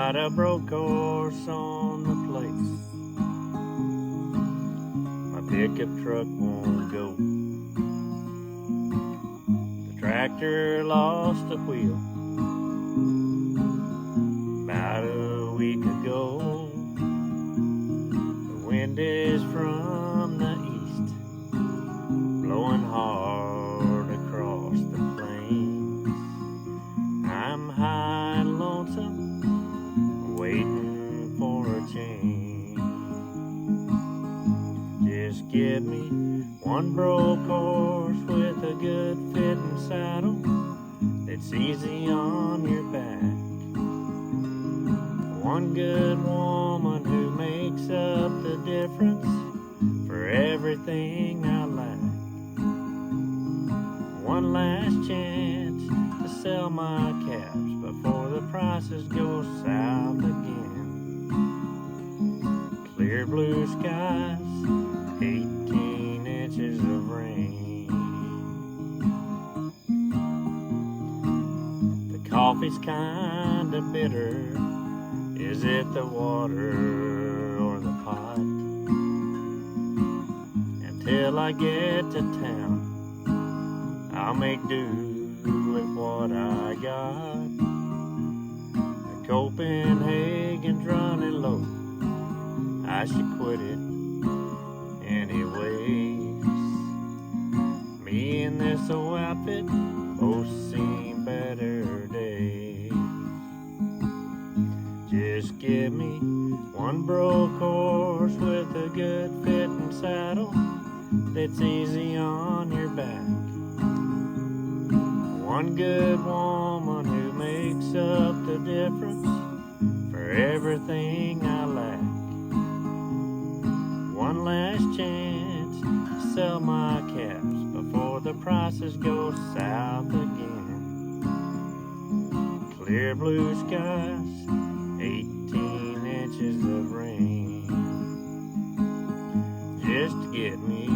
Got a broke horse on the place. My pickup truck won't go. The tractor lost a wheel about a week ago. The wind is from the east, blowing hard across the plains. I'm high and lonesome, waiting for a change. Just give me one broke horse with a good fitting saddle that's easy on your back. One good woman who makes up the difference for everything I lack. One last chance to sell my calves before the prices go south again. Clear blue skies, 18 inches of rain. The coffee's kinda bitter. Is it the water or the pot? Until I get to town, I'll make do with what I got. The Copenhagen's running low, I should quit it anyways. Me and this old outfit both seen better days. Just give me one broke horse with a good fitting saddle that's easy on your back. One good woman who makes up the difference for everything I lack. One last chance to sell my calves before the prices go south again. Clear blue skies, 18 inches of rain. Just get me